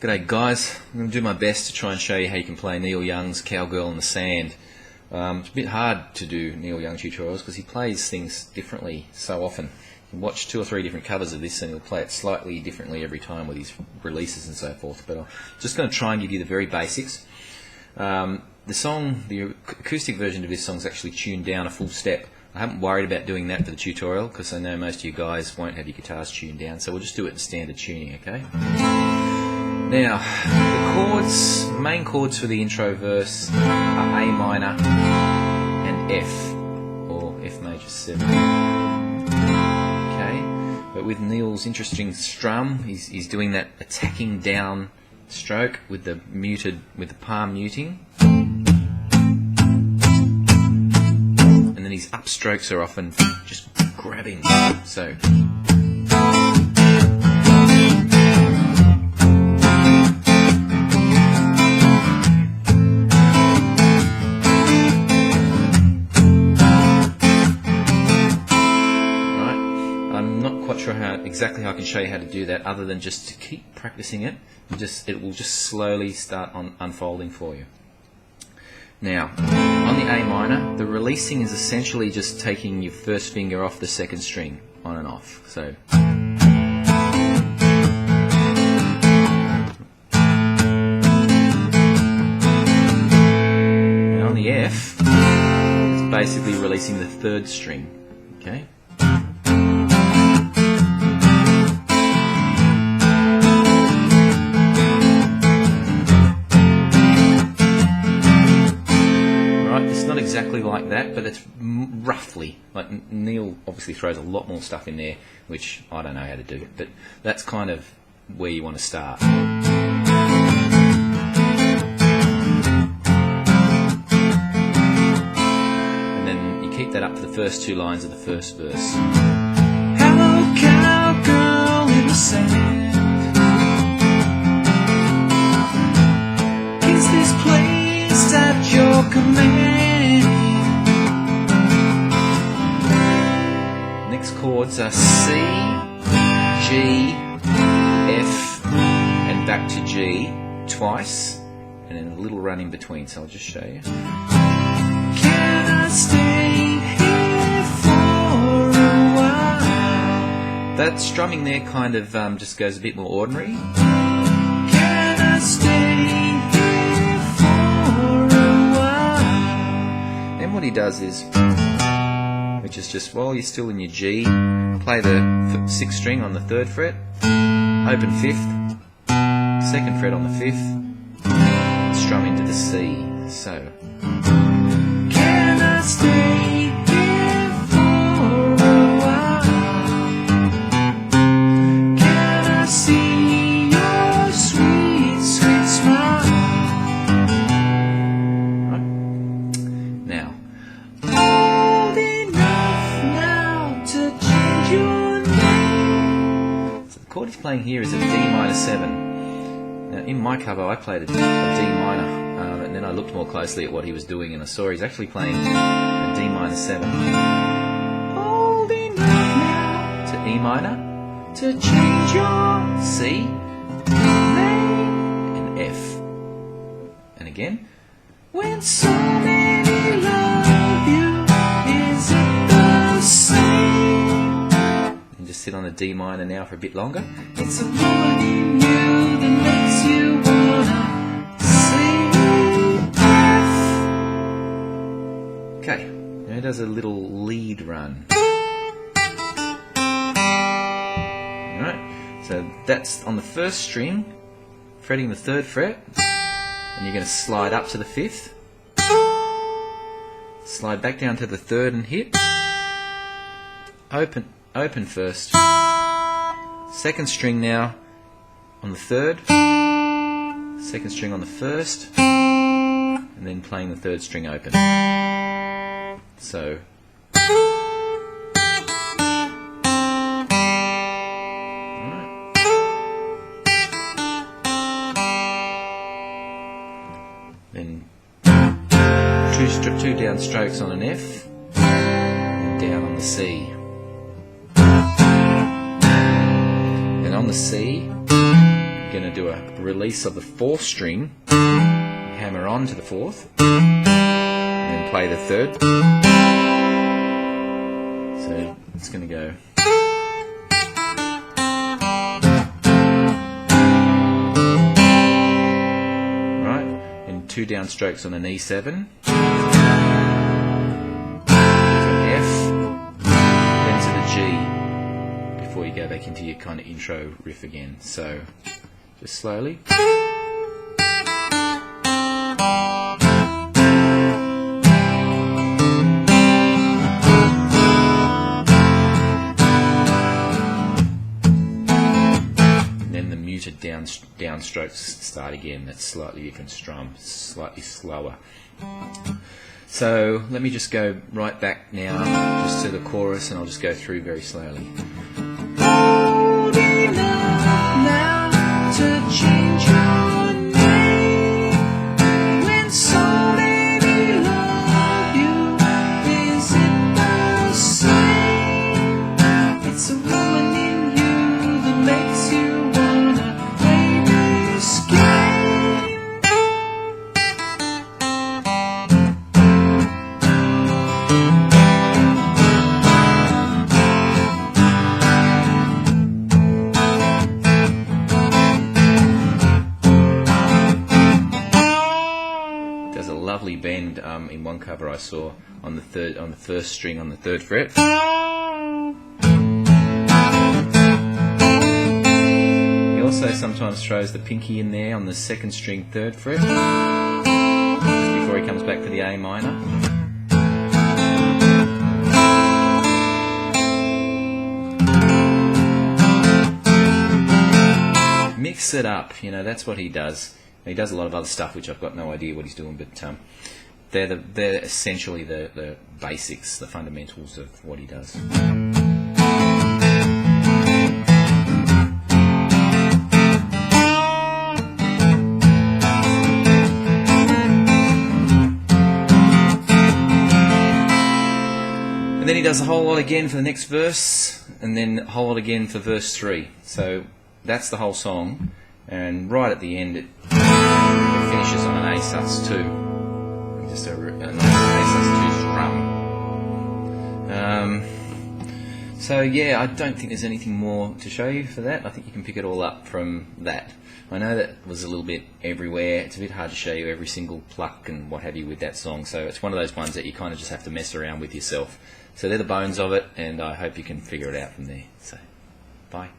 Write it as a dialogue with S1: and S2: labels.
S1: G'day guys, I'm going to do my best to try and show you how you can play Neil Young's Cowgirl in the Sand. It's a bit hard to do Neil Young tutorials because he plays things differently so often. You can watch 2 or 3 different covers of this and he'll play it slightly differently every time with his releases and so forth. But I'm just going to try and give you the very basics. The acoustic version of this song is actually tuned down a full step. I haven't worried about doing that for the tutorial because I know most of you guys won't have your guitars tuned down, so we'll just do it in standard tuning, okay? Now, the main chords for the intro verse are A minor and F, or F major 7. Okay, but with Neil's interesting strum, he's doing that attacking down stroke with the palm muting, and then his upstrokes are often just grabbing. So. Sure exactly how I can show you how to do that, other than just to keep practicing it. It will just slowly start unfolding for you. Now, on the A minor, the releasing is essentially just taking your first finger off the second string, on and off. So. And on the F, it's basically releasing the third string. Okay. Exactly like that, but it's roughly like Neil obviously throws a lot more stuff in there, which I don't know how to do, but that's kind of where you want to start. And then you keep that up to the first 2 lines of the first verse. Hello, cowgirl in the sand. Is this place at your command? Chords are C, G, F, and back to G twice, and then a little run in between, so I'll just show you. Can I stay here for a while? That strumming there kind of just goes a bit more ordinary. Can I stay here for a while? Then what he does is, which is just while you're still in your G, play the 6th string on the 3rd fret, open 5th, 2nd fret on the 5th, strum into the C. So, can I stay here for a while? Can I see your sweet, sweet smile? Right. Now, the chord he's playing here is a D minor 7. Now in my cover I played a D minor, and then I looked more closely at what he was doing and I saw he's actually playing a D minor 7. Old enough now to E minor to change your C, and F. And again, when so many love you, is it the same? Just sit on a D minor now for a bit longer. It's a woman in you that makes you wanna see F. Okay, now he does a little lead run. Alright, so that's on the 1st string, fretting the 3rd fret, and you're going to slide up to the 5th, slide back down to the 3rd and hit, open first, 2nd string now on the 3rd, 2nd string on the 1st, and then playing the 3rd string open. So, then 2 down strokes on an F, and down on the C. And on the C, We're going to do a release of the 4th string, hammer on to the 4th, and then play the 3rd. So it's going to go. Right, and 2 downstrokes on an E7. Before you go back into your kind of intro riff again. So just slowly. And then the muted downstrokes start again. That's slightly different strum, slightly slower. So let me just go right back now, just to the chorus, and I'll just go through very slowly. Old enough now to change your name. When somebody loves you, is it the same? It's a woman in you that makes you wanna play this game. Lovely bend in one cover I saw on the 1st string on the 3rd fret. He also sometimes throws the pinky in there on the 2nd string 3rd fret, just before he comes back to the A minor. Mix it up, you know, that's what he does. He does a lot of other stuff which I've got no idea what he's doing, but they're essentially the basics, the fundamentals of what he does. And then he does a whole lot again for the next verse, and then a whole lot again for verse 3. So that's the whole song. And right at the end, it finishes on an A sus2, just a A sus2 strum. So yeah, I don't think there's anything more to show you for that. I think you can pick it all up from that. I know that was a little bit everywhere. It's a bit hard to show you every single pluck and what have you with that song. So it's one of those ones that you kind of just have to mess around with yourself. So they're the bones of it, and I hope you can figure it out from there. So, bye.